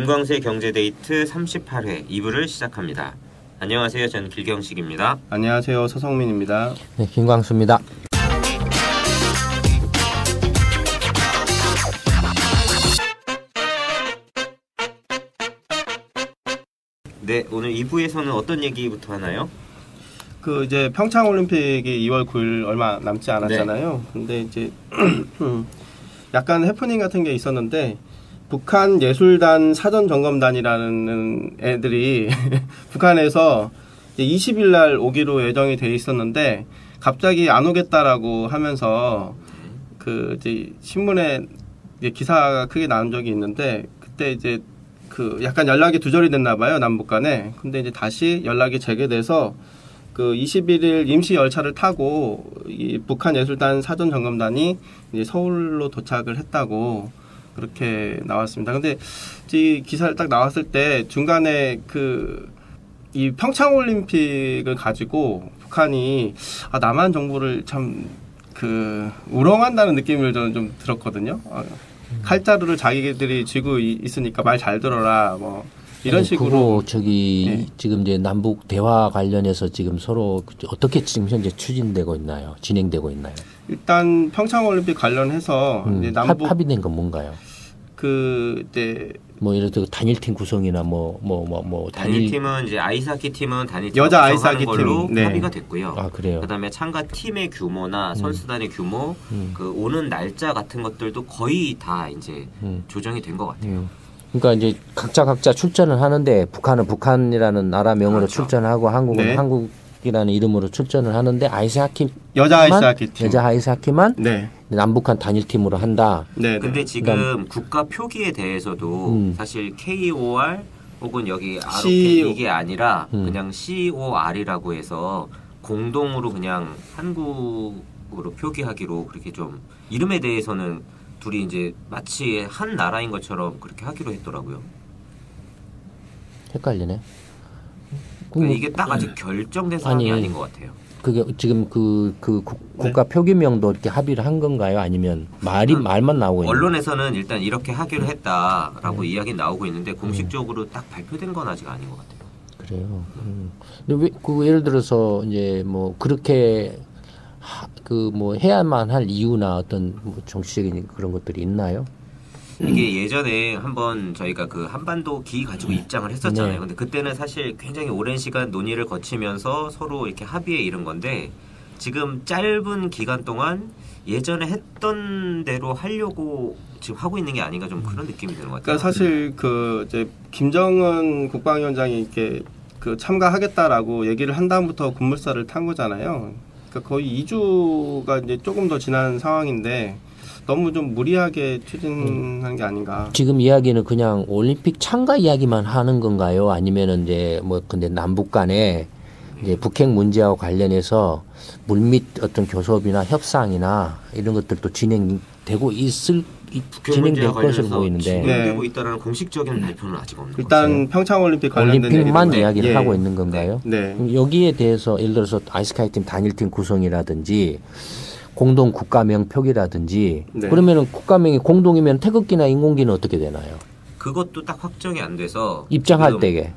김광수의 경제데이트 38회 2부를 시작합니다. 안녕하세요. 저는 길경식입니다. 안녕하세요. 서성민입니다. 네, 김광수입니다. 네, 오늘 2부에서는 어떤 얘기부터 하나요? 그 이제 평창 올림픽이 2월 9일 얼마 남지 않았잖아요. 네. 근데 이제 약간 해프닝 같은 게 있었는데 북한 예술단 사전점검단이라는 애들이 북한에서 20일 날 오기로 예정이 돼 있었는데 갑자기 안 오겠다라고 하면서 그 이제 신문에 이제 기사가 크게 나온 적이 있는데 그때 이제 그 약간 연락이 두절이 됐나 봐요, 남북 간에. 근데 이제 다시 연락이 재개돼서 그 21일 임시 열차를 타고 이 북한 예술단 사전점검단이 이제 서울로 도착을 했다고 그렇게 나왔습니다. 근데 이 기사를 딱 나왔을 때 중간에 그 이 평창 올림픽을 가지고 북한이 남한 정부를 참 그 우롱한다는 느낌을 저는 좀 들었거든요. 칼자루를 자기들이 쥐고 있으니까 말 잘 들어라 뭐 이런 식으로. 그거 저기 지금 이제 남북 대화 관련해서 지금 서로 어떻게 지금 현재 추진되고 있나요? 진행되고 있나요? 일단 평창 올림픽 관련해서 이제 남북 합의된 건 뭔가요? 그때 뭐 예를 들어 단일팀 구성이나 단일팀은 이제 아이스하키 팀은 단일팀 여자 아이스하키 걸로 팀 합의가 됐고요. 아, 그래요. 그다음에 참가 팀의 규모나 선수단의 규모, 그 오는 날짜 같은 것들도 거의 다 이제 조정이 된 것 같아요. 그러니까 이제 각자 출전을 하는데 북한은 북한이라는 나라명으로 그렇죠. 출전하고 한국은 한국이라는 이름으로 출전을 하는데 여자 아이스하키만 네. 남북한 단일팀으로 한다. 네. 근데 지금 국가 표기에 대해서도 사실 KOR 혹은 여기 ROK 이게 아니라 그냥 COR이라고 해서 공동으로 그냥 한국으로 표기하기로 그렇게 좀 이름에 대해서는 둘이 이제 마치 한 나라인 것처럼 그렇게 하기로 했더라고요. 헷갈리네. 그러니까 이게 딱 아직 결정된 상황이 아닌 것 같아요. 그게 지금 국가 표기명도 이렇게 합의를 한 건가요? 아니면 말만 나오고 있나요? 언론에서는 일단 이렇게 하기로 했다라고 이야기 나오고 있는데 공식적으로 딱 발표된 건 아직 아닌 것 같아요. 그래요. 근데 왜 예를 들어서 이제 뭐 그렇게 해야만 할 이유나 어떤 정치적인 그런 것들이 있나요? 이게 예전에 한번 저희가 그 한반도 기 가지고 입장을 했었잖아요. 네. 근데 그때는 사실 굉장히 오랜 시간 논의를 거치면서 서로 이렇게 합의에 이른 건데 지금 짧은 기간 동안 예전에 했던 대로 하려고 지금 하고 있는 게 아닌가 좀 그런 느낌이 드는 것 같아요. 그러니까 사실 그 이제 김정은 국방위원장이 이렇게 그 참가하겠다라고 얘기를 한 다음부터 급물살을 탄 거잖아요. 그러니까 거의 2주가 이제 조금 더 지난 상황인데 너무 좀 무리하게 추진한 게 아닌가. 지금 이야기는 그냥 올림픽 참가 이야기만 하는 건가요? 아니면은 이제 근데 남북 간에 이제 북핵 문제와 관련해서 물밑 어떤 교섭이나 협상이나 이런 것들도 진행되고 진행될 것으로 보이는데. 진행되고 있다는 공식적인 발표는 아직 없는 일단 거죠. 평창 올림픽 관련된 올림픽만 이야기를 하고 있는 건가요? 네. 여기에 대해서 예를 들어서 아이스하키팀 단일팀 구성이라든지 공동 국가명 표기라든지 그러면은 국가명이 공동이면 태극기나 인공기는 어떻게 되나요? 그것도 딱 확정이 안 돼서 입장할 때에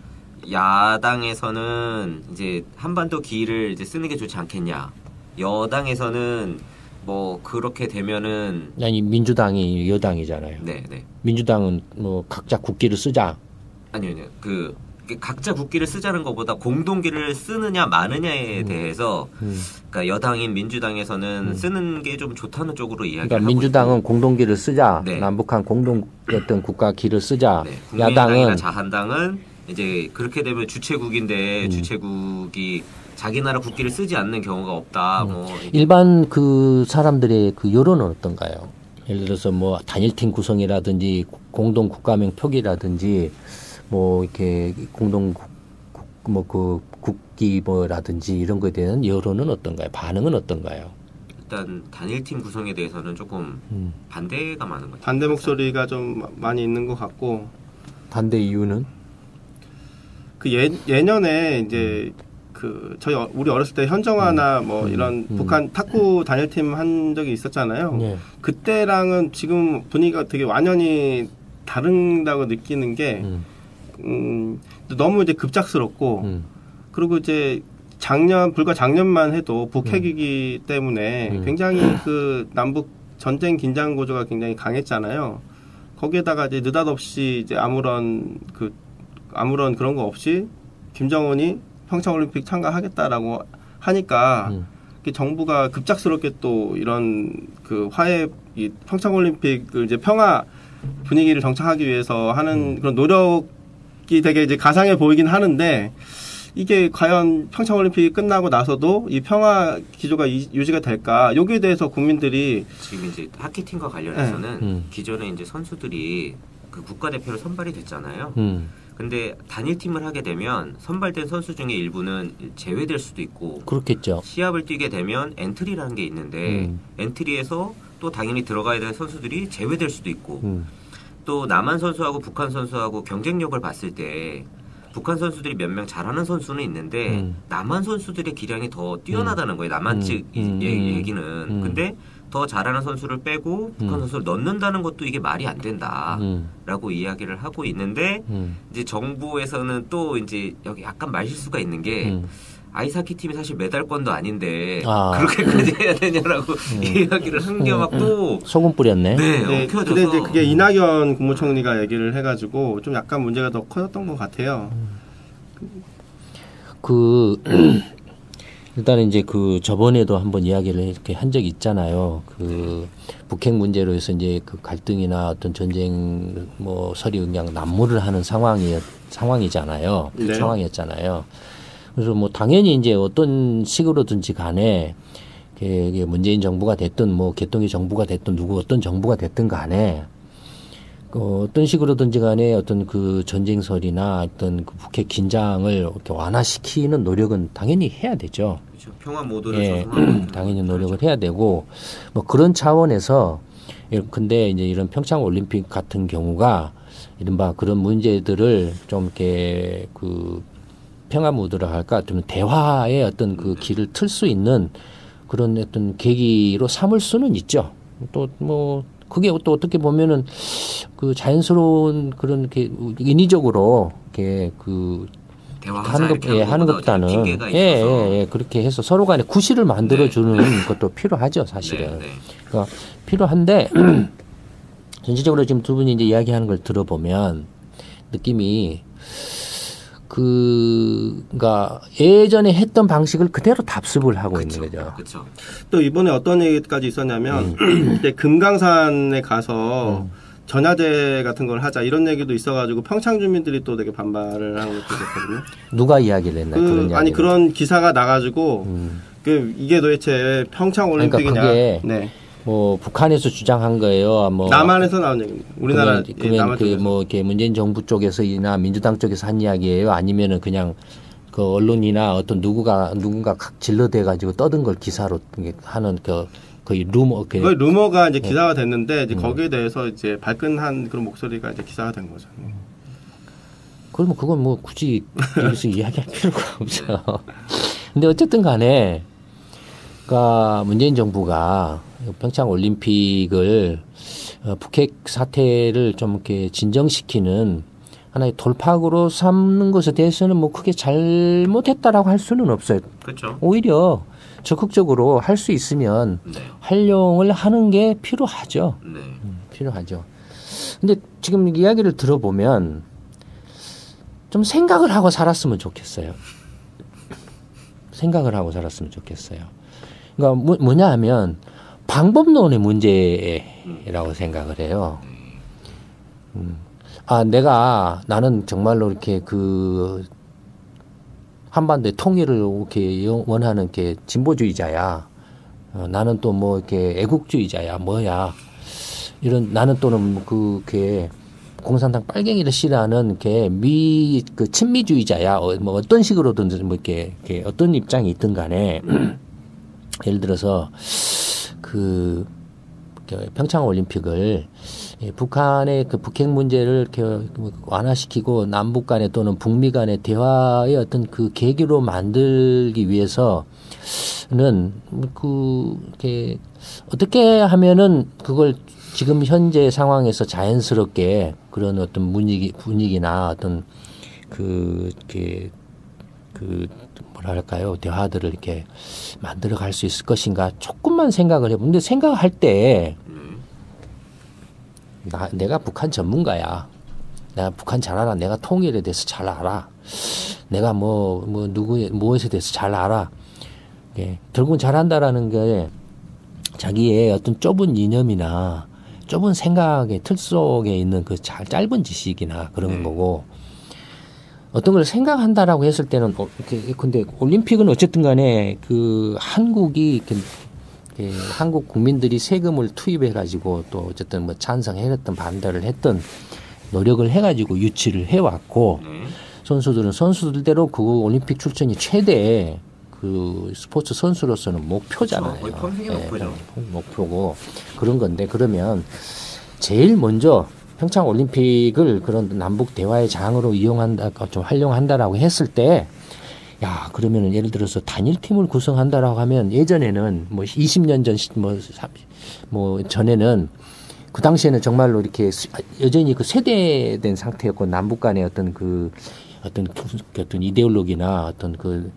야당에서는 이제 한반도 기를 이제 쓰는 게 좋지 않겠냐. 여당에서는 뭐 그렇게 되면은 아니 민주당이 여당이잖아요. 네. 민주당은 뭐 각자 국기를 쓰자. 아니요. 각자 국기를 쓰자는 것보다 공동기를 쓰느냐 마느냐에 대해서 그러니까 여당인 민주당에서는 쓰는 게 좀 좋다는 쪽으로 이야기를 그러니까 하고 민주당은 있고. 공동기를 쓰자. 네. 남북한 공동 어떤 국가기를 쓰자. 국민의당이나 야당은 자한당은 이제 그렇게 되면 주체국인데 주체국이 자기 나라 국기를 쓰지 않는 경우가 없다. 일반 그 사람들의 그 여론은 어떤가요? 예를 들어서 뭐 단일팀 구성이라든지 공동 국가명 표기라든지 뭐 이렇게 공동 국기 뭐라든지 이런 거에 대한 여론은 어떤가요? 반응은 어떤가요? 일단 단일팀 구성에 대해서는 조금 반대가 많은 것 같아요. 반대 목소리가 좀 많이 있는 것 같고. 반대 이유는? 그 예년에 이제 우리 어렸을 때 현정화나 뭐 이런 북한 탁구 단일팀 한 적이 있었잖아요. 그때랑은 지금 분위기가 되게 완연히 다른다고 느끼는 게 너무 이제 급작스럽고 그리고 이제 불과 작년만 해도 북핵이기 때문에 굉장히 그 남북 전쟁 긴장 고조가 굉장히 강했잖아요. 거기에다가 이제 느닷없이 이제 아무런 그런 거 없이 김정은이 평창올림픽 참가하겠다라고 하니까 정부가 급작스럽게 또 이런 그 이 평창올림픽을 이제 평화 분위기를 정착하기 위해서 하는 그런 노력이 되게 이제 가상해 보이긴 하는데 이게 과연 평창올림픽이 끝나고 나서도 이 평화 기조가 유지가 될까? 여기에 대해서 국민들이 지금 이제 하키팀과 관련해서는 기존에 이제 선수들이 그 국가대표로 선발이 됐잖아요. 근데 단일팀을 하게 되면 선발된 선수 중에 일부는 제외될 수도 있고 그렇겠죠. 시합을 뛰게 되면 엔트리라는 게 있는데 엔트리에서 또 당연히 들어가야 될 선수들이 제외될 수도 있고 또 남한 선수하고 북한 선수하고 경쟁력을 봤을 때 북한 선수들이 몇 명 잘하는 선수는 있는데 남한 선수들의 기량이 더 뛰어나다는 거예요. 남한 측 얘기는. 근데 더 잘하는 선수를 빼고 북한 선수를 넣는다는 것도 이게 말이 안 된다라고 이야기를 하고 있는데 이제 정부에서는 또 이제 여기 약간 말실수가 있는 게 아이스하키 팀이 사실 메달권도 아닌데 그렇게까지 해야 되냐라고 이야기를 한 게 막 또 소금 뿌렸네. 네, 근데 이제 그게 이낙연 국무총리가 얘기를 해가지고 좀 약간 문제가 더 커졌던 것 같아요. 일단 이제 저번에도 한번 이야기를 이렇게 한 적이 있잖아요. 북핵 문제로 해서 이제 그 갈등이나 어떤 전쟁 설이 그냥 난무를 하는 상황이잖아요. 네. 상황이었잖아요. 그래서 당연히 이제 어떤 식으로든지 간에 이게 문재인 정부가 됐든 개똥이 정부가 됐든 어떤 정부가 됐든 간에 어떤 식으로든지 간에 어떤 그 전쟁설이나 어떤 그 북핵 긴장을 이렇게 완화시키는 노력은 당연히 해야 되죠. 그렇죠. 평화 모드를 조성하고 당연히 노력을 해야 되고 그런 차원에서 근데 이제 이런 평창 올림픽 같은 경우가 이른바 그런 문제들을 좀 이렇게 평화 모드라 할까 좀 대화의 어떤 그 길을 틀 수 있는 그런 어떤 계기로 삼을 수는 있죠. 또 그게 또 어떻게 보면은 그 자연스러운 그런 게 인위적으로 이렇게 하는 것보다는 그렇게 해서 서로 간에 구실을 만들어 주는 것도 필요하죠, 사실은. 그러니까 필요한데 전체적으로 지금 두 분이 이제 이야기하는 걸 들어보면 느낌이 그러니까 예전에 했던 방식을 그대로 답습을 하고 있는 거죠. 그렇죠. 또 이번에 어떤 얘기까지 있었냐면 그때 금강산에 가서 전야제 같은 걸 하자 이런 얘기도 있어가지고 평창 주민들이 또 되게 반발을 하는 것도 있었거든요. 누가 이야기를 했나요? 그런 기사가 나가지고 이게 도대체 평창 올림픽이냐? 그러니까 그게 북한에서 주장한 거예요. 남한에서 나온 얘기입니다. 우리나라 그러면 이렇게 문재인 정부 쪽에서나 민주당 쪽에서 한 이야기예요. 아니면은 그냥 그 언론이나 어떤 누군가 각 질러대 가지고 떠든 걸 기사로 하는 거의 루머. 거의 루머가 이제 기사가 됐는데 이제 거기에 대해서 이제 발끈한 그런 목소리가 이제 기사가 된 거죠. 그러면 그건 굳이 여기서 이야기할 필요가 없어요. 근데 어쨌든 간에 그러니까 문재인 정부가 평창 올림픽을 북핵 사태를 좀 이렇게 진정시키는 하나의 돌파구로 삼는 것에 대해서는 크게 잘못했다라고 할 수는 없어요. 그렇죠. 오히려 적극적으로 할 수 있으면 활용을 하는 게 필요하죠. 필요하죠. 근데 지금 이야기를 들어보면 좀 생각을 하고 살았으면 좋겠어요. 생각을 하고 살았으면 좋겠어요. 그러니까 뭐냐 하면 방법론의 문제라고 생각을 해요. 나는 정말로 이렇게 한반도의 통일을 이렇게 원하는 이렇게 진보주의자야. 나는 또 이렇게 애국주의자야. 나는 또는 공산당 빨갱이를 싫어하는 친미주의자야. 어떤 식으로든 이렇게 어떤 입장이 있든 간에 예를 들어서 평창 올림픽을 북한의 북핵 문제를 이렇게 완화시키고 남북 간에 또는 북미 간의 대화의 어떤 계기로 만들기 위해서는 이렇게 어떻게 하면은 그걸 지금 현재 상황에서 자연스럽게 그런 어떤 분위기나 어떤 뭐랄까요, 대화들을 이렇게 만들어 갈 수 있을 것인가 조금만 생각을 해보는데, 생각할 때 내가 북한 전문가야. 내가 북한 잘 알아. 내가 통일에 대해서 잘 알아. 내가 무엇에 대해서 잘 알아. 예, 결국은 잘한다라는 게 자기의 어떤 좁은 이념이나 좁은 생각의 틀 속에 있는 그 짧은 지식이나 그런 거고, 어떤 걸 생각한다라고 했을 때는, 근데 올림픽은 어쨌든 간에 그 한국이 한국 국민들이 세금을 투입해 가지고 또 어쨌든 뭐 찬성했던 반대를 했던 노력을 해 가지고 유치를 해 왔고, 선수들은 선수들대로 그 올림픽 출전이 최대 그 스포츠 선수로서는 목표잖아요. 거의 평생의 목표죠. 목표고 그런 건데, 그러면 제일 먼저 평창 올림픽을 그런 남북 대화의 장으로 좀 활용한다라고 했을 때, 야, 그러면은 예를 들어서 단일팀을 구성한다라고 하면, 예전에는 뭐 20년 전, 전에는 그 당시에는 정말로 이렇게 여전히 그 세대된 상태였고, 남북 간의 어떤 이데올로기나 어떤 그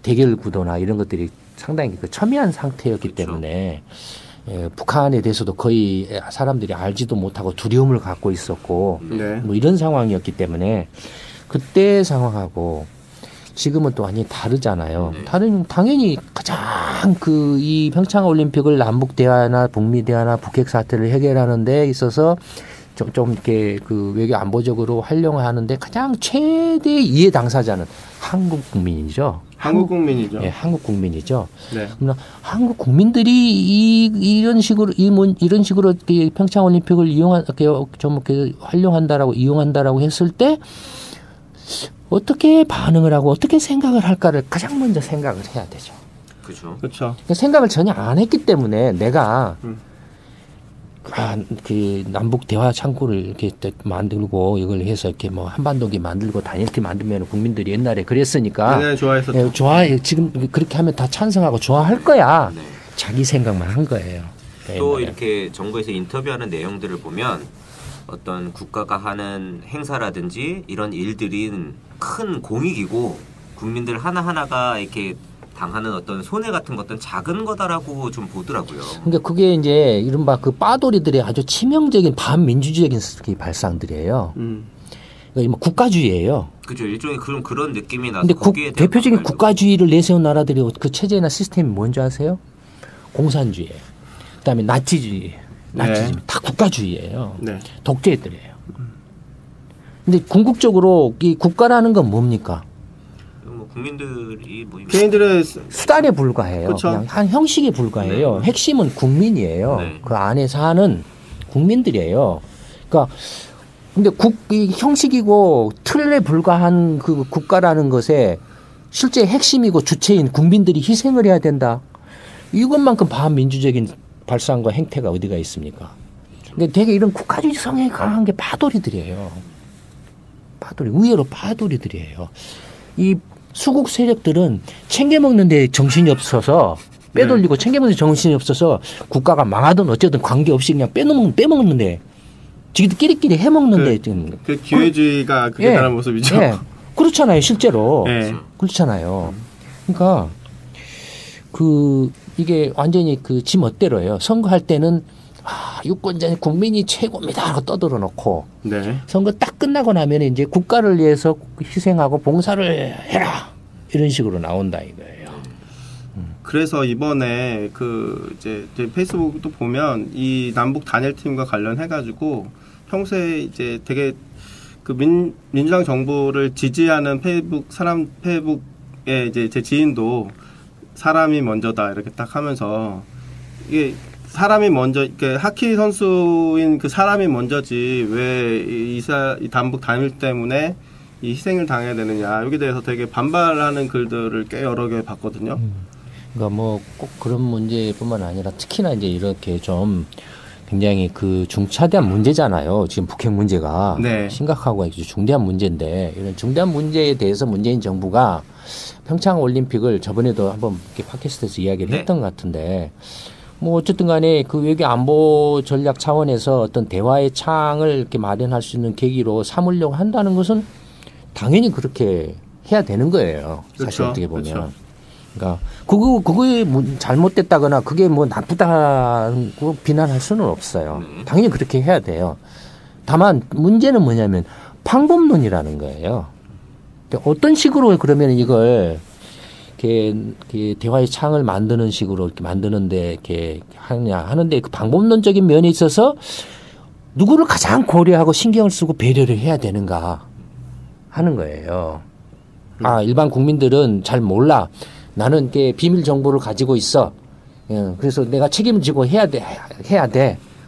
대결 구도나 이런 것들이 상당히 그 첨예한 상태였기 때문에, 북한에 대해서도 거의 사람들이 알지도 못하고 두려움을 갖고 있었고, 뭐 이런 상황이었기 때문에, 그때 상황하고 지금은 또 완전히 다르잖아요. 당연히 가장 이 평창 올림픽을 남북 대화나 북미 대화나 북핵 사태를 해결하는 데 있어서 좀 이렇게 그 외교 안보적으로 활용하는데 가장 최대 이해 당사자는 한국 국민이죠. 한국 국민이죠. 네, 한국 국민이죠. 네. 한국 국민들이 이런 식으로 평창 올림픽을 이용한다라고 했을 때 어떻게 반응을 하고 어떻게 생각을 할까를 가장 먼저 생각을 해야 되죠. 그렇죠. 생각을 전혀 안 했기 때문에 내가 그 남북 대화 창구를 이렇게 만들고 이걸 해서 이렇게 뭐 한반도기 만들고 단일팀 만들면 국민들이 옛날에 그랬으니까 옛날에 좋아했었죠. 좋아해. 지금 그렇게 하면 다 찬성하고 좋아할 거야. 자기 생각만 한 거예요. 또 이렇게 정부에서 인터뷰하는 내용들을 보면 어떤 국가가 하는 행사라든지 이런 일들은 큰 공익이고 국민들 하나하나가 이렇게 당하는 어떤 손해 같은 것들은 작은 거다라고 좀 보더라고요. 그러니까 그게 이제 이른바 그 빠돌이들의 아주 치명적인 반민주주의적인 발상들이에요. 그러니까 국가주의예요. 그죠. 일종의 그런 느낌이 나서. 근데 대표적인 국가주의를 내세운 나라들이 그 체제나 시스템이 뭔지 아세요? 공산주의예요. 그다음에 나치주의. 다 국가주의예요. 독재들이에요. 근데 궁극적으로 이 국가라는 건 뭡니까? 국민들이 개인들의 수단에 불과해요. 그쵸? 그냥 한 형식에 불과해요. 핵심은 국민이에요. 그 안에 사는 국민들이에요. 그러니까 근데 이 형식이고 틀에 불과한 그 국가라는 것에 실제 핵심이고 주체인 국민들이 희생을 해야 된다. 이것만큼 반민주적인 발상과 행태가 어디가 있습니까? 근데 되게 이런 국가주의 성향이 강한 게 빠돌이들이에요. 의외로 빠돌이들이에요. 이 수국 세력들은 챙겨먹는데 정신이 없어서 빼돌리고 챙겨먹는데 정신이 없어서 국가가 망하든 어쨌든 관계없이 그냥 빼먹는데 지들끼리 해먹는데 그 기회주의가 그게 다른 모습이죠. 그렇잖아요. 실제로. 그렇잖아요. 그러니까 이게 완전히 지 멋대로예요. 선거할 때는 유권자 국민이 최고입니다 하고 떠들어 놓고 선거 딱 끝나고 나면 이제 국가를 위해서 희생하고 봉사를 해라 이런 식으로 나온다 이거예요. 그래서 이번에 이제 페이스북도 보면 이 남북 단일팀과 관련해 가지고 평소에 이제 되게 민주당 정부를 지지하는 페이북에 이제 제 지인도 사람이 먼저다 이렇게 딱 하면서 이게 사람이 먼저, 하키 선수인 그 사람이 먼저지 왜 이 남북 단일 때문에 이 희생을 당해야 되느냐 여기에 대해서 되게 반발하는 글들을 꽤 여러 개 봤거든요. 그러니까 뭐 꼭 그런 문제뿐만 아니라 특히나 이제 이렇게 좀 굉장히 중차대한 문제잖아요. 지금 북핵 문제가 심각하고 아주 중대한 문제인데 이런 중대한 문제에 대해서 문재인 정부가 평창 올림픽을 저번에도 한번 팟캐스트에서 이야기를 했던 것 같은데 뭐 어쨌든 간에 그 외교 안보 전략 차원에서 어떤 대화의 창을 이렇게 마련할 수 있는 계기로 삼으려고 한다는 것은 당연히 그렇게 해야 되는 거예요. 사실 그렇죠. 어떻게 보면. 그렇죠. 그러니까 그거에 잘못됐다거나 그게 뭐 나쁘다고 비난할 수는 없어요. 당연히 그렇게 해야 돼요. 다만 문제는 뭐냐면 방법론이라는 거예요. 어떤 식으로 그러면 이걸 이렇게 대화의 창을 만드는 식으로 이렇게 만드는데 이렇게 하느냐 하는데 그 방법론적인 면에 있어서 누구를 가장 고려하고 신경을 쓰고 배려를 해야 되는가 하는 거예요. 아, 일반 국민들은 잘 몰라. 나는 이렇게 비밀 정보를 가지고 있어. 그래서 내가 책임을 지고 해야 돼.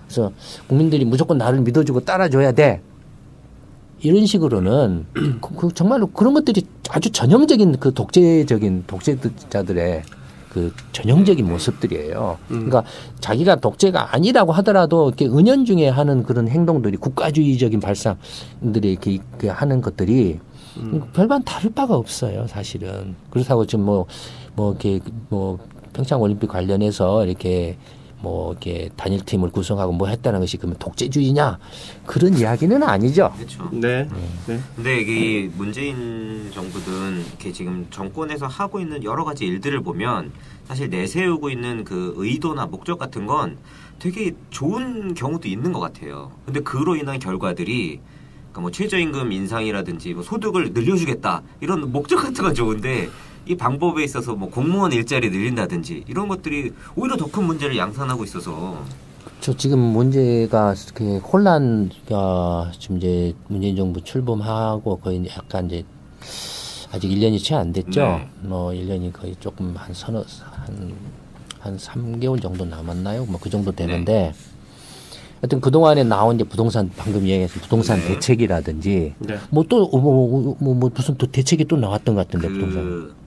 그래서 국민들이 무조건 나를 믿어주고 따라줘야 돼. 이런 식으로는 정말로 그런 것들이 아주 전형적인 그 독재자들의 그 전형적인 모습들이에요. 그러니까 자기가 독재가 아니라고 하더라도 이렇게 은연중에 하는 그런 행동들이 국가주의적인 발상들이 이렇게 하는 것들이 별반 다를 바가 없어요, 사실은. 그렇다고 지금 이렇게 평창 올림픽 관련해서 이렇게 이렇게 단일팀을 구성하고 뭐 했다는 것이 그러면 독재주의냐? 그런 이야기는 아니죠. 그렇죠. 네. 근데 이게 문재인 정부든 이렇게 지금 정권에서 하고 있는 여러 가지 일들을 보면 사실 내세우고 있는 그 의도나 목적 같은 건 되게 좋은 경우도 있는 것 같아요. 근데 그로 인한 결과들이 그러니까 뭐 최저임금 인상이라든지 뭐 소득을 늘려주겠다 이런 목적 같은 건 좋은데 이 방법에 있어서 뭐 공무원 일자리 늘린다든지 이런 것들이 오히려 더 큰 문제를 양산하고 있어서. 저 지금 문제가 그 혼란가 지금 이제 문재인 정부 출범하고 거의 약간 이제 아직 1년이 채 안 됐죠. 네. 1년이 거의 조금 한 3개월 정도 남았나요? 뭐 그 정도 되는데. 하여튼 그동안에 나온 이제 부동산 방금 얘기해서 부동산 대책이라든지 뭐 또 무슨 또 대책이 또 나왔던 것 같은데 부동산.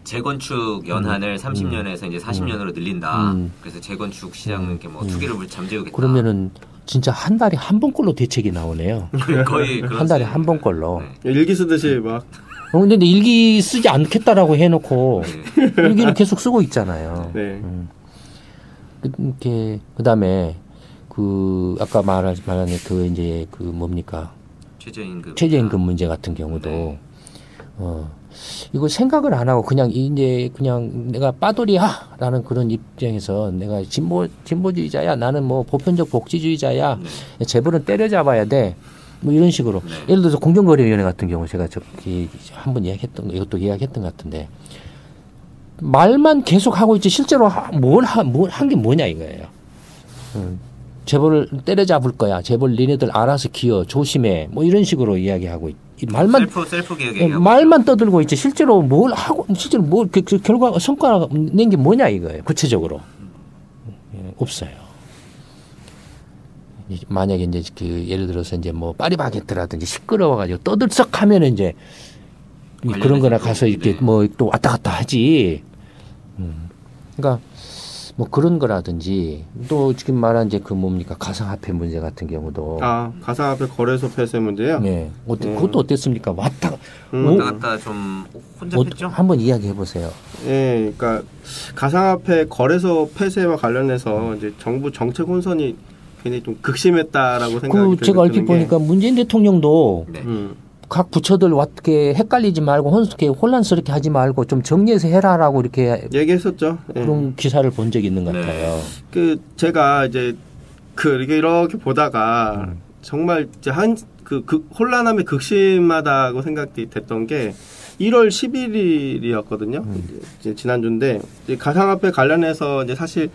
재건축 연한을 30년에서 이제 40년으로 늘린다. 그래서 재건축 시장은 이렇게 뭐 투기를 잠재우겠다. 그러면은 진짜 한 달에 한 번꼴로 대책이 나오네요. 거의 한 달에 한 번꼴로. 네. 일기 쓰듯이 막. 근데 일기 쓰지 않겠다라고 해놓고 일기는 계속 쓰고 있잖아요. 네. 이렇게 그다음에 그 아까 말한 그 이제 그 뭡니까 최저임금 문제 같은 경우도 이거 생각을 안 하고 그냥 이제 그냥 내가 빠돌이야라는 그런 입장에서 내가 진보주의자야 나는 뭐 보편적 복지주의자야 재벌은 때려잡아야 돼 뭐 이런 식으로 예를 들어서 공정거래위원회 같은 경우 제가 저기 한번 이야기했던 이것도 이야기했던 것 같은데 말만 계속 하고 있지 실제로 뭘 한 게 뭐냐 이거예요. 재벌을 때려잡을 거야. 재벌 니네들 알아서 기어 조심해. 뭐 이런 식으로 이야기하고 말만 셀프 개혁이에요. 말만 떠들고 있지 실제로 뭘 하고 실제로 뭐 그 결과 성과가 낸 게 뭐냐 이거예요. 구체적으로 없어요. 만약에 이제 그 예를 들어서 이제 뭐 파리바게뜨라든지 시끄러워가지고 떠들썩하면 이제 그런 거나 가서 이렇게 뭐 또 왔다 갔다 하지. 그러니까. 뭐 그런 거라든지 또 지금 말한 이제 그 뭡니까 가상화폐 문제 같은 경우도 가상화폐 거래소 폐쇄 문제요? 네, 그것도 어땠습니까? 왔다 갔다 좀 혼잡했죠? 한번 이야기해 보세요. 네, 그러니까 가상화폐 거래소 폐쇄와 관련해서 이제 정부 정책 혼선이 굉장히 좀 극심했다라고 생각이 들고 제가 얼핏 보니까 문재인 대통령도 각 부처들 왔게 헷갈리지 말고 혼란스럽게 하지 말고 좀 정리해서 해라라고 이렇게 얘기했었죠. 그런 기사를 본 적이 있는 것 같아요. 그 제가 이제 이렇게 보다가 정말 이제 혼란함이 극심하다고 생각이 됐던 게 1월 11일이었거든요. 이제 지난주인데 이제 가상화폐 관련해서 이제 사실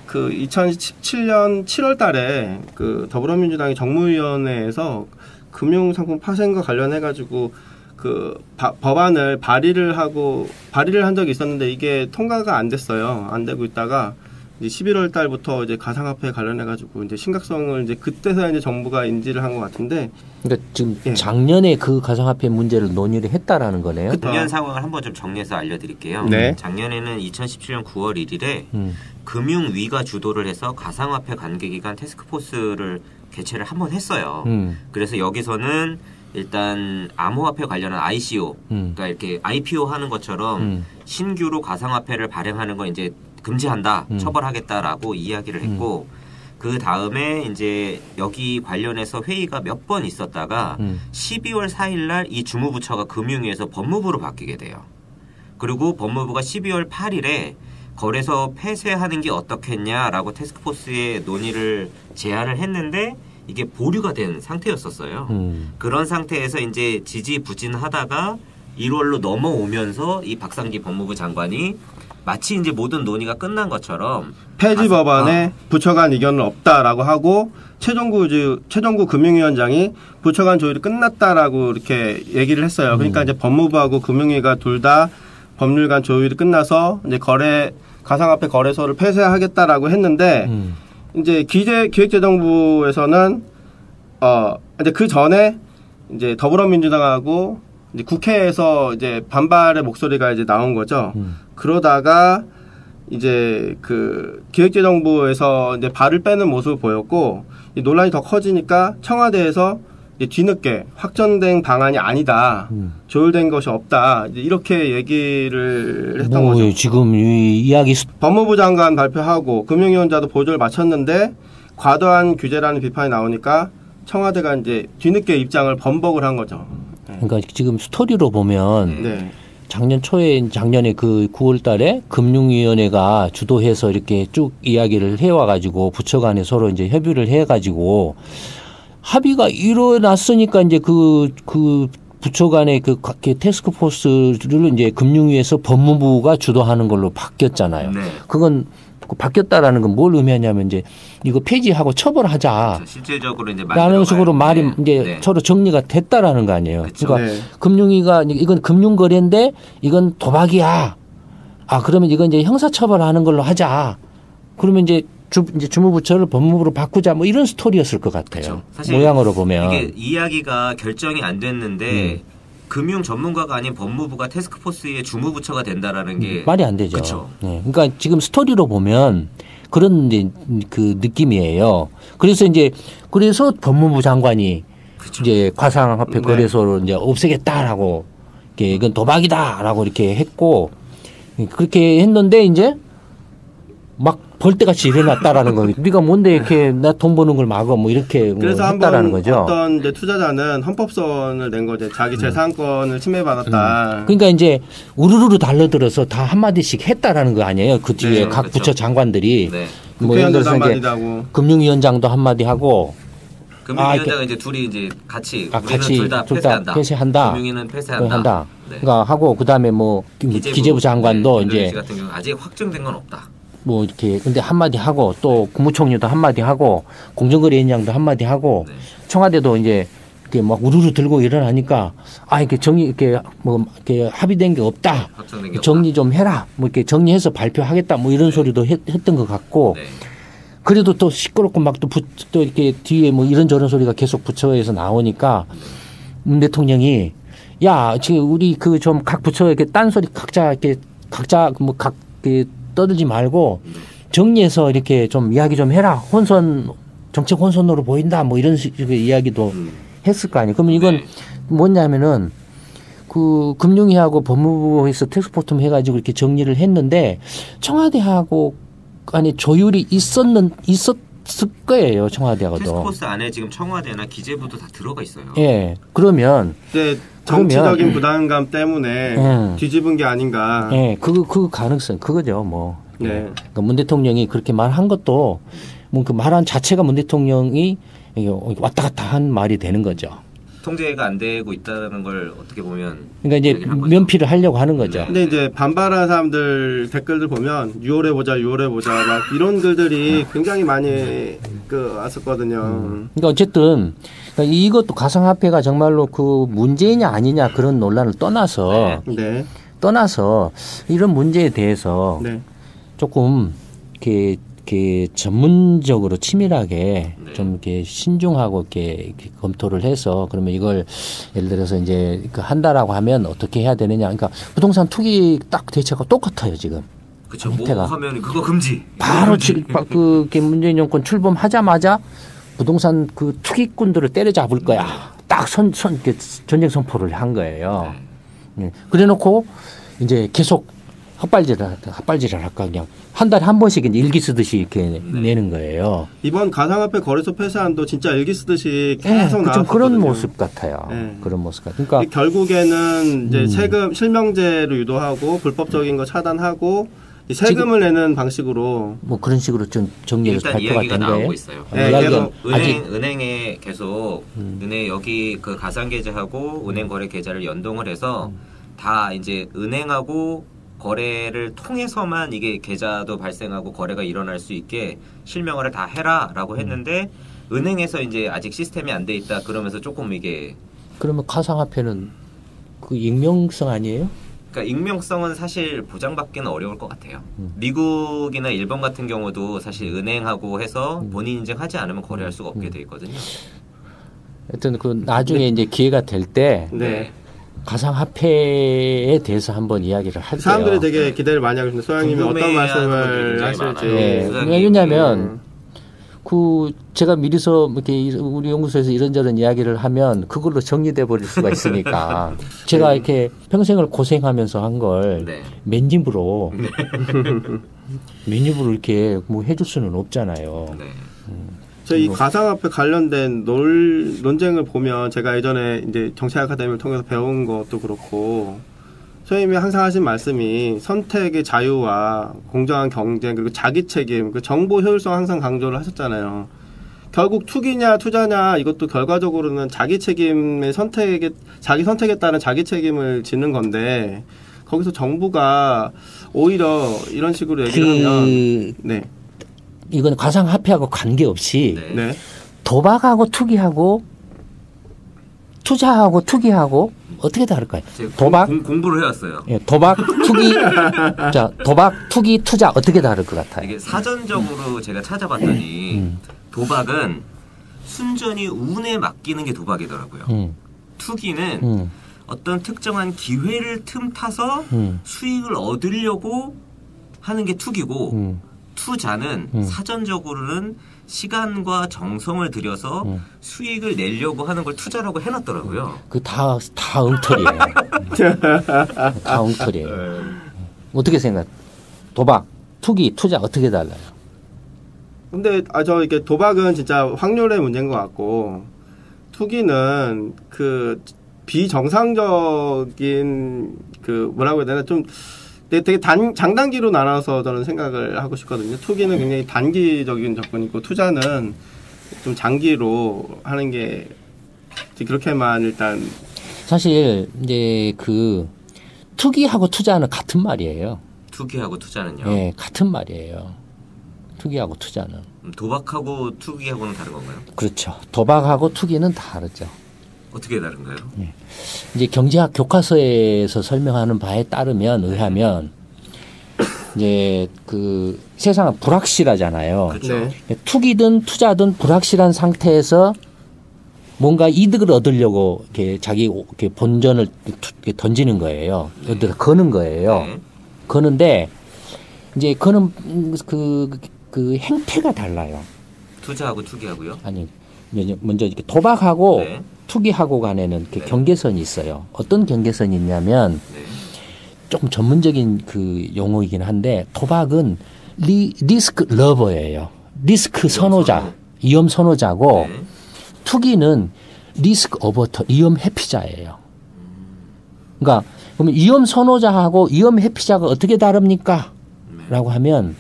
그 2017년 7월달에 그 더불어민주당이 정무위원회에서 금융상품 파생과 관련해가지고 그 법안을 발의를 한 적이 있었는데 이게 통과가 안 됐어요. 안 되고 있다가 이제 11월 달부터 이제 가상화폐 관련해가지고 이제 심각성을 이제 그때서 이제 정부가 인지를 한 것 같은데. 그러니까 지금 작년에 그 가상화폐 문제를 논의를 했다라는 거네요. 작년 상황을 한번 좀 정리해서 알려드릴게요. 네. 작년에는 2017년 9월 1일에 금융위가 주도를 해서 가상화폐 관계기관 태스크포스를 개최를 한번 했어요. 그래서 여기서는 일단 암호화폐 관련한 ICO, 그러니까 이렇게 IPO 하는 것처럼 신규로 가상화폐를 발행하는 건 이제 금지한다, 처벌하겠다라고 이야기를 했고 그 다음에 이제 여기 관련해서 회의가 몇 번 있었다가 12월 4일 날 이 주무부처가 금융위에서 법무부로 바뀌게 돼요. 그리고 법무부가 12월 8일에 거래소 폐쇄하는 게 어떻겠냐라고 태스크포스에 논의를 제안을 했는데 이게 보류가 된 상태였었어요. 그런 상태에서 이제 지지부진하다가 1월로 넘어오면서 이 박상기 법무부 장관이 마치 이제 모든 논의가 끝난 것처럼 폐지 법안에 부처 간 의견은 없다라고 하고 최종구 금융위원장이 부처 간 조율이 끝났다라고 이렇게 얘기를 했어요. 그러니까 이제 법무부하고 금융위가 둘 다 법률 간 조율이 끝나서 이제 가상화폐 거래소를 폐쇄하겠다라고 했는데 이제 기획재정부에서는 이제 그 전에 이제 더불어민주당하고 이제 국회에서 이제 반발의 목소리가 이제 나온 거죠. 그러다가 이제 그 기획재정부에서 이제 발을 빼는 모습을 보였고 이 논란이 더 커지니까 청와대에서 이제 뒤늦게 확정된 방안이 아니다, 조율된 것이 없다, 이제 이렇게 얘기를 했던 거죠. 지금 이 이야기 법무부 장관 발표하고 금융위원장도 보조를 마쳤는데 과도한 규제라는 비판이 나오니까 청와대가 이제 뒤늦게 입장을 번복을 한 거죠. 그러니까 지금 스토리로 보면 네. 작년에 그 9월 달에 금융위원회가 주도해서 이렇게 쭉 이야기를 해와가지고 부처 간에 서로 이제 협의를 해가지고 합의가 일어났으니까 이제 그 부처 간의 그 태스크포스를 이제 금융위에서 법무부가 주도하는 걸로 바뀌었잖아요. 네. 그건 바뀌었다라는 건 뭘 의미하냐면 이제 이거 폐지하고 처벌하자. 그렇죠. 실질적으로 이제 라는 식으로 말이 네. 이제 네. 서로 정리가 됐다라는 거 아니에요. 그렇죠. 그러니까 네. 금융위가 이건 금융거래인데 이건 도박이야. 그러면 이건 이제 형사처벌하는 걸로 하자. 그러면 이제 주무부처를 법무부로 바꾸자 뭐 이런 스토리였을 것 같아요. 그렇죠. 사실 모양으로 보면. 이게 이야기가 결정이 안 됐는데 금융 전문가가 아닌 법무부가 태스크포스의 주무부처가 된다라는 게 말이 안 되죠. 그렇죠. 네. 그러니까 지금 스토리로 보면 그런 이제 그 느낌이에요. 그래서 법무부 장관이 그렇죠. 이제 가상화폐 네. 거래소를 이제 없애겠다라고 이건 도박이다라고 이렇게 했고 그렇게 했는데 이제 막 벌떼같이 일어났다라는 거. 네가 뭔데 이렇게 나 돈 버는 걸 막어 뭐 이렇게 그래서 했다라는 한번 거죠. 어떤 이제 투자자는 헌법소원을 낸 거죠. 자기 재산권을 침해받았다. 그러니까 이제 우르르 달려들어서 다 한마디씩 했다라는 거 아니에요. 그 뒤에 네, 각 그렇죠. 부처 장관들이 네. 뭐 예를 국회의원들도 들어서 이제 한마디도 하고. 금융위원장도 한마디 하고 금융위원장은 이제 둘이 이제 같이 우리는 같이 둘 다 폐쇄한다. 금융위는 폐쇄한다. 한다. 네. 그러니까 하고 그다음에 뭐 기재부 장관도 네, 이제 김건희 씨 같은 경우 아직 확정된 건 없다. 뭐 이렇게 근데 한마디 하고 또 국무총리도 한마디 하고 공정거래위원장도 한마디 하고 네. 청와대도 이제 이렇게 막 우르르 들고 일어나니까 이렇게 이렇게 뭐 이렇게 합의된 게 없다. 확정된 게 정리 좀 해라. 뭐 이렇게 정리해서 발표하겠다. 뭐 이런 소리도 했던 것 같고. 네. 그래도 또 시끄럽고 막 또 이렇게 뒤에 뭐 이런저런 소리가 계속 부처에서 나오니까 문 대통령이 야 지금 우리 그 좀 각 부처 이렇게 딴소리 각자 뭐 각 떠들지 말고 정리해서 이렇게 좀 이야기 좀 해라. 정책 혼선으로 보인다. 뭐 이런 식의 이야기도 했을 거 아니에요. 그러면 이건 네. 뭐냐면은 그 금융위하고 법무부에서 태스크포스 해가지고 이렇게 정리를 했는데 청와대하고 아니 조율이 있었을 거예요. 청와대하고도. 태스크포스 안에 지금 청와대나 기재부도 다 들어가 있어요. 예. 그러면 정치적인 부담감 때문에 뒤집은 게 아닌가. 예. 그 가능성 그거죠. 뭐. 네. 그러니까 문 대통령이 그렇게 말한 것도 뭐 그 말한 자체가 문 대통령이 왔다 갔다 한 말이 되는 거죠. 통제가 안 되고 있다는 걸 어떻게 보면 그러니까 이제 면피를 하려고 하는 거죠. 네. 근데 이제 반발한 사람들 댓글들 보면 6월에 보자 막 이런 글들이 굉장히 많이 왔었거든요. 그러니까 어쨌든 이것도 가상화폐가 정말로 그 문제냐 아니냐 그런 논란을 떠나서 네. 이런 문제에 대해서 네. 조금 이렇게 전문적으로 치밀하게 네. 좀 이렇게 신중하고 이렇게 검토를 해서 그러면 이걸 예를 들어서 이제 한다라고 하면 어떻게 해야 되느냐. 그러니까 부동산 투기 딱 대체가 똑같아요 지금. 그렇죠. 뭐 하면 그거 금지. 바로 그 문재인 정권 출범하자마자 부동산 그 투기꾼들을 때려잡을 거야. 딱 전쟁 선포를 한 거예요. 네. 그래놓고 이제 계속 헛발질을 할까 그냥 한 달에 한 번씩 이제 일기 쓰듯이 이렇게 내는 거예요. 이번 가상화폐 거래소 폐쇄안도 진짜 일기 쓰듯이 계속 나왔거든요. 좀 그런 모습 같아요. 그런 모습 같아요. 그러니까 결국에는 이제 세금 실명제로 유도하고 불법적인 거 차단하고 세금을 내는 방식으로 뭐 그런 식으로 좀 정리해서 발표가 된 거예요. 나오고 있어요. 은행에 계속 은행 여기 그 가상 계좌하고 은행 거래 계좌를 연동을 해서 다 이제 은행하고 거래를 통해서만 이게 계좌도 발생하고 거래가 일어날 수 있게 실명화를 다 해라라고 했는데 은행에서 이제 아직 시스템이 안 돼 있다 그러면서 조금 이게 그러면 가상화폐는 그 익명성 아니에요? 그러니까 익명성은 사실 보장받기는 어려울 것 같아요. 미국이나 일본 같은 경우도 사실 은행하고 해서 본인 인증하지 않으면 거래할 수가 없게 돼 있거든요. 하여튼 그 나중에 이제 기회가 될 때 가상화폐에 대해서 한번 이야기를 할게요. 사람들이 되게 기대를 많이 하고 있는데 소장님이 어떤 말씀을 하실지. 왜냐하면 그 제가 미리서 이렇게 우리 연구소에서 이런저런 이야기를 하면 그걸로 정리돼 버릴 수가 있으니까 제가 이렇게 평생을 고생하면서 한 걸 맨입으로 맨입으로 이렇게 뭐 해줄 수는 없잖아요. 저희 가상화폐 관련된 논쟁을 보면 제가 예전에 이제 정책 아카데미를 통해서 배운 것도 그렇고 선생님이 항상 하신 말씀이 선택의 자유와 공정한 경쟁 그리고 자기 책임 그 정보 효율성 항상 강조를 하셨잖아요. 결국 투기냐 투자냐 이것도 결과적으로는 자기 책임의 자기 선택에 따른 자기 책임을 지는 건데 거기서 정부가 오히려 이런 식으로 얘기를 하면 이건 가상화폐하고 관계없이 도박하고 투기하고 투자하고 투기하고 어떻게 다를까요? 도박 공부를 해왔어요. 도박, 투기, 도박, 투기, 투자 어떻게 다를 것 같아요? 이게 사전적으로 제가 찾아봤더니 도박은 순전히 운에 맡기는 게 도박이더라고요. 투기는 어떤 특정한 기회를 틈타서 수익을 얻으려고 하는 게 투기고 투자는 사전적으로는 시간과 정성을 들여서 수익을 내려고 하는 걸 투자라고 해놨더라고요. 그 다 엉터리예요. 다 엉터리예요. 어떻게 생각? 도박, 투기, 투자 어떻게 달라요? 근데 이게 도박은 진짜 확률의 문제인 것 같고 투기는 그 비정상적인 그 뭐라고 해야 되나 좀 되게 장단기로 나눠서 저는 생각을 하고 싶거든요. 투기는 굉장히 단기적인 접근이고 투자는 좀 장기로 하는 게 그렇게만 일단 사실 이제 그 투기하고 투자는 같은 말이에요. 투기하고 투자는요? 네, 같은 말이에요. 투기하고 투자는. 도박하고 투기하고는 다른 건가요? 그렇죠. 도박하고 투기는 다르죠. 어떻게 다른가요? 이제 경제학 교과서에서 설명하는 바에 의하면 이제 그 세상은 불확실하잖아요. 그렇죠. 투기든 투자든 불확실한 상태에서 뭔가 이득을 얻으려고 이렇게 자기 이렇게 본전을 이렇게 던지는 거예요. 어디다 거는 거예요. 거는데 이제 거는 그 행태가 달라요. 투자하고 투기하고요? 아니 먼저 이렇게 도박하고 투기하고 간에는 경계선이 있어요. 어떤 경계선이 있냐면 조금 전문적인 그 용어이긴 한데 도박은 리스크 러버예요. 리스크 선호자, 위험 선호자고 투기는 리스크 어버터, 위험 회피자예요. 그러니까 그러면 위험 선호자하고 위험 회피자가 어떻게 다릅니까? 라고 하면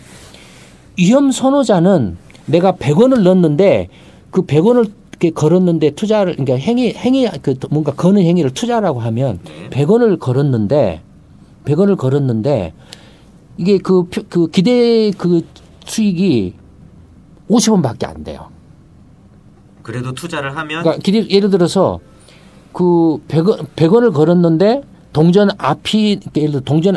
위험 선호자는 내가 100원을 넣었는데 그 100원을 이렇게 걸었는데 투자를 그러니까 행위 그 뭔가 거는 행위를 투자라고 하면 100원을 걸었는데 이게 그 기대 그 수익이 50원밖에 안 돼요. 그래도 투자를 하면 그러니까 예를 들어서 그 100원을 걸었는데 동전 앞이 예를 들어 동전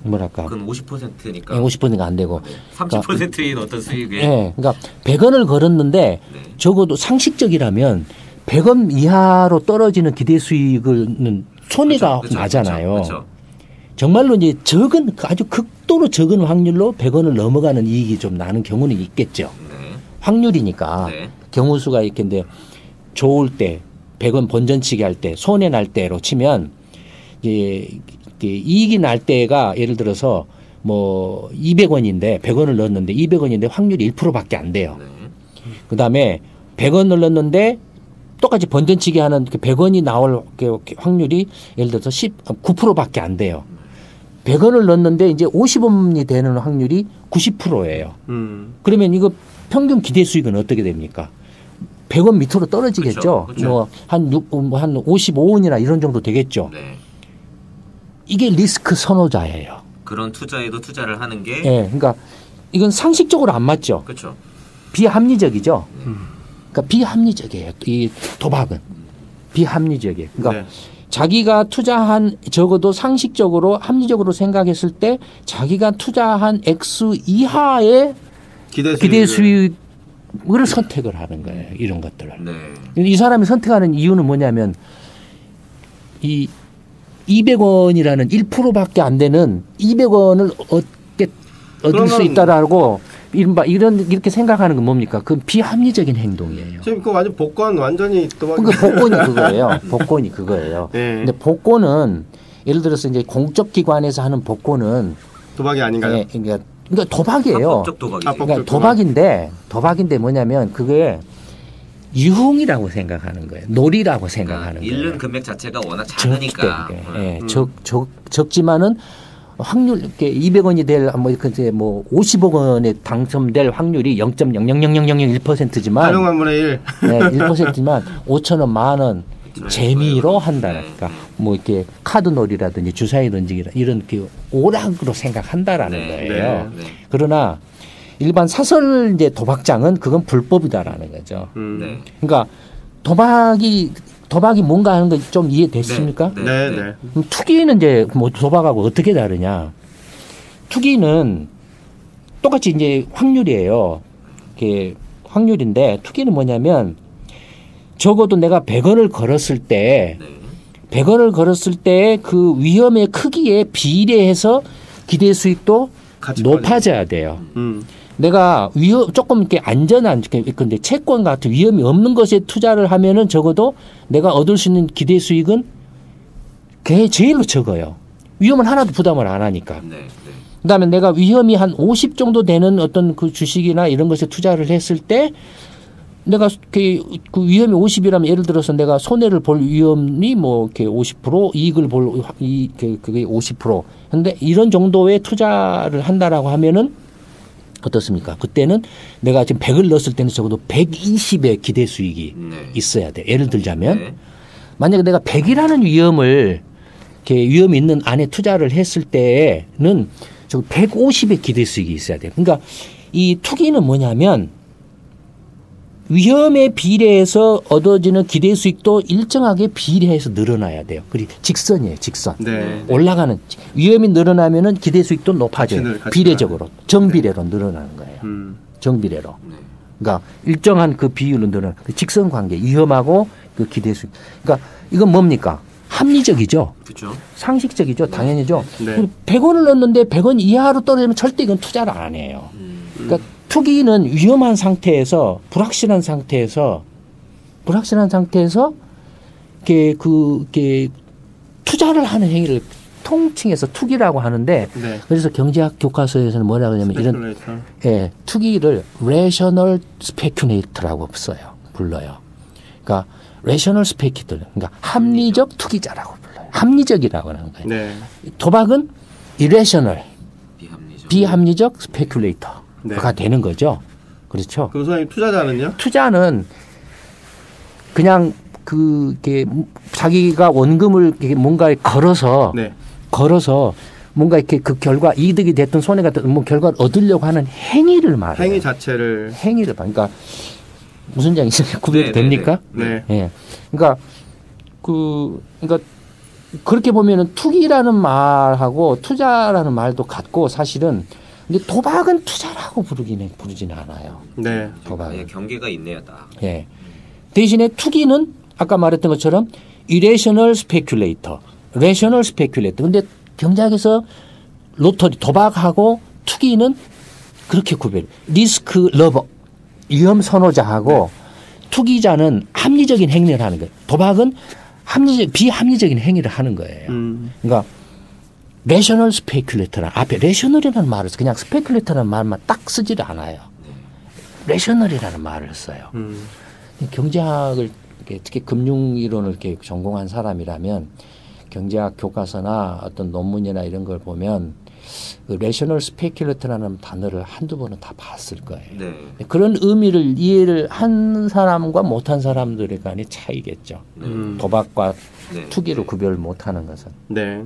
뭐랄까? 그건 50%니까. 50%가 안 되고. 30%인 어떤 수익에. 네, 그러니까 100원을 걸었는데 적어도 상식적이라면 100원 이하로 떨어지는 기대 수익은 손해가 나잖아요. 그쵸. 정말로 이제 아주 극도로 적은 확률로 100원을 넘어가는 이익이 좀 나는 경우는 있겠죠. 확률이니까 경우 수가 있겠는데 좋을 때 100원 본전치기 할 때 손해 날 때로 치면 이제 이익이 날 때가 예를 들어서 뭐 200원인데 100원을 넣었는데 200원인데 확률이 1%밖에 안 돼요. 네. 그다음에 100원을 넣었는데 똑같이 번전치기 하는 100원이 나올 확률이 예를 들어서 9%밖에 안 돼요. 100원을 넣었는데 이제 50원이 되는 확률이 90%예요. 그러면 이거 평균 기대 수익은 어떻게 됩니까? 100원 밑으로 떨어지겠죠. 그쵸. 한 55원이나 이런 정도 되겠죠. 네. 이게 리스크 선호자예요. 그런 투자에도 투자를 하는 게. 네, 그러니까 이건 상식적으로 안 맞죠. 그렇죠. 비합리적이죠. 그러니까 비합리적이에요. 이 도박은 비합리적이에요. 그러니까 네. 자기가 투자한 적어도 상식적으로 합리적으로 생각했을 때 자기가 투자한 액수 이하의 기대 수익을 선택을 하는 거예요. 이런 것들을. 네. 이 사람이 선택하는 이유는 뭐냐면 이 200원이라는 1%밖에 안 되는 200원을 얻을 수 있다라고 이렇게 생각하는 건 뭡니까? 그건 비합리적인 행동이에요. 지금 그 완전 복권 완전히 도박. 그러니까 복권이 그거예요. 복권이 그거예요. 네. 근데 복권은 예를 들어서 이제 공적 기관에서 하는 복권은 도박이 아닌가요? 예, 그러니까 도박이에요. 합법적 도박이죠. 그러니까 도박인데 뭐냐면 그게 유흥이라고 생각하는 거예요. 놀이라고 생각하는 거예요. 잃는 금액 자체가 워낙 작으니까. 예, 적지만은 확률 이렇게 200원이 될 뭐 50억 원에 당첨될 확률이 0.00001%지만 활용한분의 1. 네, 1%지만 5천 원, 만 원 재미로 한다니까. 뭐 이렇게 카드 놀이라든지 주사위 던지기 이런 그 오락으로 생각한다라는 거예요. 네. 그러나 일반 사설 이제 도박장은 그건 불법이다라는 거죠. 네. 그러니까 도박이 뭔가 하는 거 좀 이해됐습니까? 네. 그럼 투기는 이제 뭐 도박하고 어떻게 다르냐? 투기는 똑같이 이제 확률이에요. 이게 확률인데 투기는 뭐냐면 적어도 내가 100원을 걸었을 때 100원을 걸었을 때 그 위험의 크기에 비례해서 기대 수익도 높아져야 돼요. 내가 조금 이렇게 안전한 근데 채권 같은 위험이 없는 것에 투자를 하면은 적어도 내가 얻을 수 있는 기대 수익은 그게 제일로 적어요. 위험은 하나도 부담을 안 하니까. 그다음에 내가 위험이 한 50 정도 되는 어떤 그 주식이나 이런 것에 투자를 했을 때 내가 그 위험이 50이라면 예를 들어서 내가 손해를 볼 위험이 뭐 이렇게 50% 이익을 볼 그게 50%. 근데 이런 정도의 투자를 한다라고 하면은 어떻습니까? 그때는 내가 지금 100을 넣었을 때는 적어도 120의 기대 수익이 있어야 돼. 예를 들자면 만약에 내가 100이라는 위험을 이렇게 위험 있는 안에 투자를 했을 때는 적어도 150의 기대 수익이 있어야 돼요. 그러니까 이 투기는 뭐냐면 위험에 비례해서 얻어지는 기대 수익도 일정하게 비례해서 늘어나야 돼요. 그리고 직선이에요, 직선. 네. 올라가는 위험이 늘어나면은 기대 수익도 높아져요. 비례적으로 정비례로 늘어나는 거예요. 정비례로. 그러니까 일정한 그 비율로 늘어나는 직선 관계, 위험하고 그 기대 수익. 그러니까 이건 뭡니까? 합리적이죠. 그렇죠. 상식적이죠. 당연히죠. 네. 100원을 넣었는데 100원 이하로 떨어지면 절대 이건 투자를 안 해요. 그러니까 투기는 위험한 상태에서 불확실한 상태에서 이렇게 투자를 하는 행위를 통칭해서 투기라고 하는데 그래서 경제학 교과서에서는 뭐라고 하냐면 이런 투기를 rational speculator라고 불러요. 그러니까 rational speculator, 그러니까 합리적 투기자라고 불러요. 합리적이라고 하는 거예요. 네. 도박은 irrational, 비합리적 speculator가 되는 거죠. 그렇죠. 그럼 선생님 투자자는요? 투자는 그냥 그게 자기가 원금을 뭔가에 걸어서 뭔가 이렇게 그 결과 이득이 됐든 손해가 됐든 뭐 결과를 얻으려고 하는 행위를 말해요. 행위 자체를. 그러니까 무슨 장이 구별이 됩니까? 네. 예. 그러니까 그렇게 보면은 투기라는 말하고 투자라는 말도 같고 사실은 근데 도박은 투자라고 부르지는 않아요. 네. 도박은 경계가 있네요, 딱. 예. 대신에 투기는 아까 말했던 것처럼 irrational speculator, rational speculator. 근데 경제학에서 로터리 도박하고 투기는 그렇게 구별. 리스크 러버, 위험 선호자하고 투기자는 합리적인 행위를 하는 거예요. 도박은 비합리적인 행위를 하는 거예요. 그러니까 레셔널 스페큘레이터는 앞에 레셔널이라는 말을 그냥 스페큘레이터라는 말만 딱 쓰지를 않아요. 레셔널이라는 말을 써요. 경제학을 특히 금융이론을 이렇게 전공한 사람이라면 경제학 교과서나 어떤 논문이나 이런 걸 보면 그 레셔널 스페큘레이터라는 단어를 한두 번은 다 봤을 거예요. 네. 그런 의미를 이해를 한 사람과 못한 사람들의 간의 차이겠죠. 도박과 네. 투기로 구별을 못하는 것은. 네.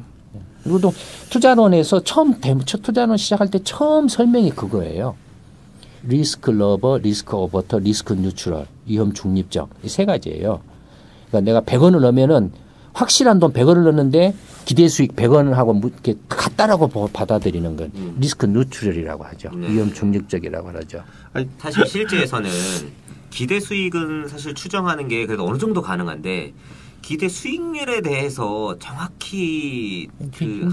그리고 또 투자론에서 투자론 시작할 때 처음 설명이 그거예요. 리스크 러버, 리스크 오버터, 리스크 뉴트럴, 위험 중립적 이 세 가지예요. 그러니까 내가 100원을 넣으면은 확실한 돈 100원을 넣는데 기대 수익 100원을 하고 이렇게 같다라고 받아들이는 건 리스크 뉴트럴이라고 하죠. 네. 위험 중립적이라고 하죠. 사실 실제에서는 기대 수익은 사실 추정하는 게 그래도 어느 정도 가능한데 기대 수익률에 대해서 정확히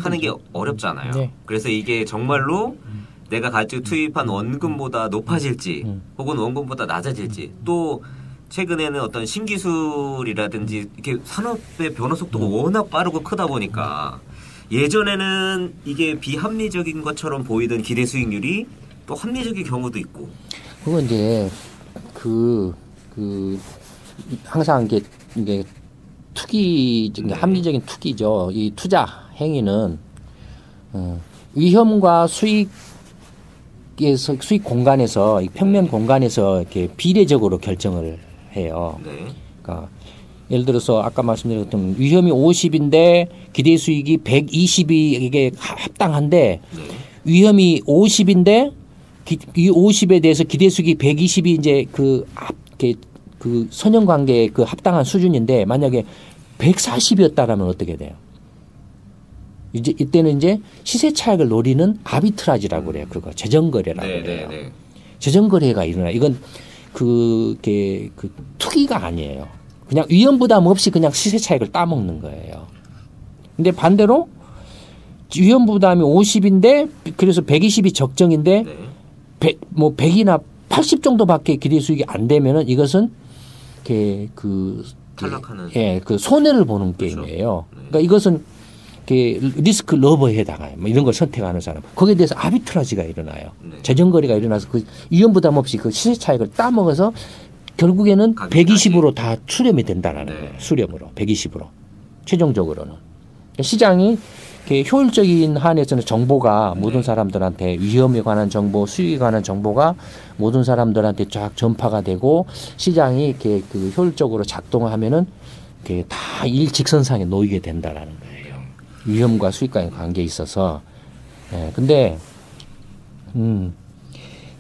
하는 게 어렵잖아요. 네. 그래서 이게 정말로 내가 가지고 투입한 원금보다 높아질지 혹은 원금보다 낮아질지 또 최근에는 어떤 신기술이라든지 이렇게 산업의 변화 속도가 워낙 빠르고 크다 보니까 예전에는 이게 비합리적인 것처럼 보이던 기대 수익률이 또 합리적인 경우도 있고. 그건 이제 항상 이게 투기, 합리적인 투기죠. 이 투자 행위는 위험과 수익 공간에서 이 평면 공간에서 이렇게 비례적으로 결정을 해요. 네. 그러니까 예를 들어서 아까 말씀드렸던 위험이 50인데 기대 수익이 120이 이게 합당한데 네. 위험이 50인데 이 50에 대해서 기대 수익이 120이 이제 그 선형 관계의 그 합당한 수준인데 만약에 140이었다라면 어떻게 돼요? 이때는 이제 시세 차익을 노리는 아비트라지라고 그래요. 그거 재정거래라고 그래요. 네. 재정거래가 일어나. 이건 그 투기가 아니에요. 그냥 위험 부담 없이 그냥 시세 차익을 따먹는 거예요. 근데 반대로 위험 부담이 50인데 그래서 120이 적정인데 네. 100이나 80 정도밖에 기대 수익이 안 되면은 이것은 탈락하는 그 손해를 보는 그렇죠. 게임이에요. 그러니까 이것은 리스크 러버에 해당해요. 뭐 이런 걸 선택하는 사람. 거기에 대해서 아비트라지가 일어나요. 네. 재정거래가 일어나서 그 위험 부담 없이 그 시세 차익을 따먹어서 결국에는 120으로 다 수렴이 된다라는 네. 거예요. 수렴으로 120으로 최종적으로는 시장이 효율적인 한에서는 정보가 모든 사람들한테 위험에 관한 정보, 수익에 관한 정보가 모든 사람들한테 쫙 전파가 되고 시장이 이렇게 효율적으로 작동하면은 다 일직선상에 놓이게 된다라는 거예요. 위험과 수익과의 관계에 있어서. 근데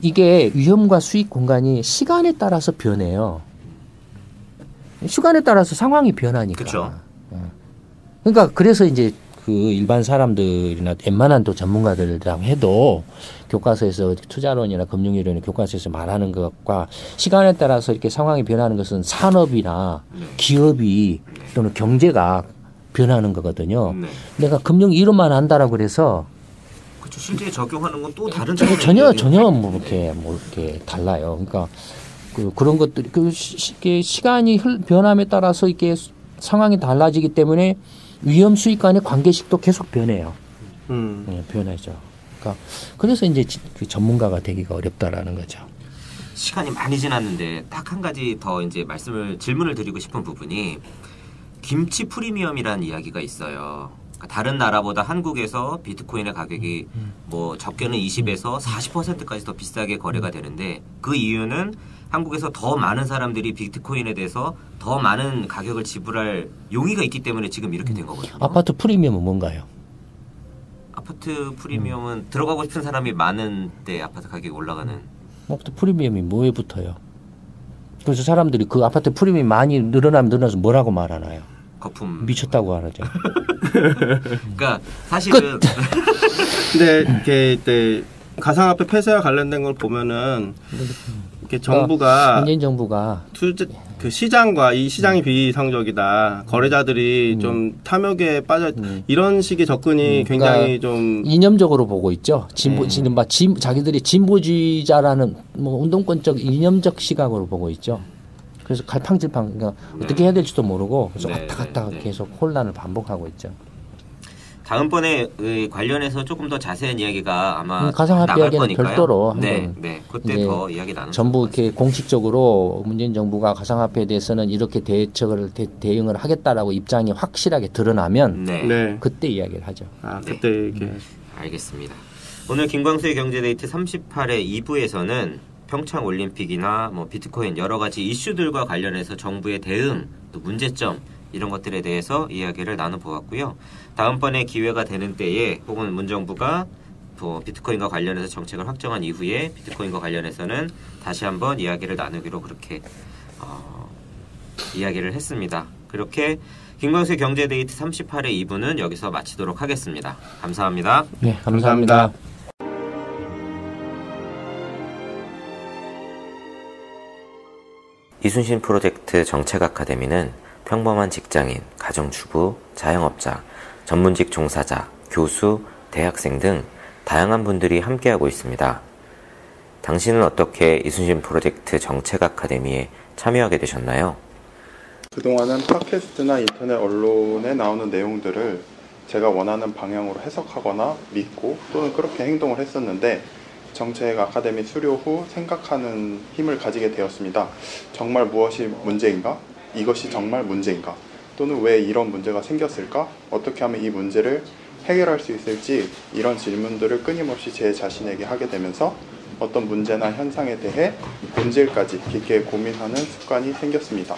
이게 위험과 수익 공간이 시간에 따라서 변해요. 시간에 따라서 상황이 변하니까. 그렇죠. 그러니까 그래서 이제 그 일반 사람들이나 웬만한 또 전문가들이랑 해도 교과서에서 투자론이나 금융이론의 교과서에서 말하는 것과 시간에 따라서 이렇게 상황이 변하는 것은 산업이나 기업이 또는 경제가 변하는 거거든요. 네. 내가 금융 이론만 안다라고 그래서 그렇죠. 실제 적용하는 건 또 다른 전혀 이렇게 달라요. 그러니까 그런 것들이 시간이 변함에 따라서 이렇게 상황이 달라지기 때문에 위험 수익 간의 관계식도 계속 변해요. 변하죠. 그러니까 그래서 이제 그 전문가가 되기가 어렵다라는 거죠. 시간이 많이 지났는데 딱 한 가지 더 이제 질문을 드리고 싶은 부분이 김치 프리미엄이라는 이야기가 있어요. 그러니까 다른 나라보다 한국에서 비트코인의 가격이 뭐 적게는 20에서 40%까지 더 비싸게 거래가 되는데 그 이유는 한국에서 더 많은 사람들이 비트코인에 대해서 더 많은 가격을 지불할 용의가 있기 때문에 지금 이렇게 된 거거든요. 아파트 프리미엄은 뭔가요? 아파트 프리미엄은 들어가고 싶은 사람이 많은데 아파트 가격이 올라가는. 아파트 프리미엄이 뭐에 붙어요? 그래서 사람들이 그 아파트 프리미엄이 많이 늘어나서 뭐라고 말하나요? 거품. 미쳤다고 하죠. 그러니까 사실은 근데 이게 가상화폐 폐쇄와 관련된 걸 보면은 이렇게 정부가 문재인 정부가 그 시장과 이 시장이 비이성적이다. 거래자들이 좀 탐욕에 빠져 이런 식의 접근이 굉장히 좀 이념적으로 보고 있죠. 자기들이 진보주의자라는 뭐 운동권적 이념적 시각으로 보고 있죠. 그래서 갈팡질팡 그러니까 어떻게 해야 될지도 모르고 그래서 왔다 갔다 계속 혼란을 반복하고 있죠. 다음번에 관련해서 조금 더 자세한 이야기가 아마 가상화폐 나갈 이야기는 거니까요. 별도로 네, 그때 더 이야기 나누는 전부 이렇게 공식적으로 문재인 정부가 가상화폐에 대해서는 이렇게 대응을 하겠다라고 입장이 확실하게 드러나면 그때 이야기를 하죠. 그때 얘기하죠. 알겠습니다. 오늘 김광수의 경제데이트 38회 2부에서는 평창 올림픽이나 뭐 비트코인 여러 가지 이슈들과 관련해서 정부의 대응, 또 문제점 이런 것들에 대해서 이야기를 나눠보았고요. 다음번에 기회가 되는 때에 혹은 문정부가 비트코인과 관련해서 정책을 확정한 이후에 비트코인과 관련해서는 다시 한번 이야기를 나누기로 그렇게 이야기를 했습니다. 그렇게 김광수의 경제데이트 38회 2부는 여기서 마치도록 하겠습니다. 감사합니다. 네, 감사합니다. 이순신 프로젝트 정책 아카데미는 평범한 직장인, 가정주부, 자영업자, 전문직 종사자, 교수, 대학생 등 다양한 분들이 함께하고 있습니다. 당신은 어떻게 이순신 프로젝트 정책 아카데미에 참여하게 되셨나요? 그동안은 팟캐스트나 인터넷 언론에 나오는 내용들을 제가 원하는 방향으로 해석하거나 믿고 또는 그렇게 행동을 했었는데 정책 아카데미 수료 후 생각하는 힘을 가지게 되었습니다. 정말 무엇이 문제인가? 이것이 정말 문제인가? 또는 왜 이런 문제가 생겼을까? 어떻게 하면 이 문제를 해결할 수 있을지 이런 질문들을 끊임없이 제 자신에게 하게 되면서 어떤 문제나 현상에 대해 본질까지 깊게 고민하는 습관이 생겼습니다.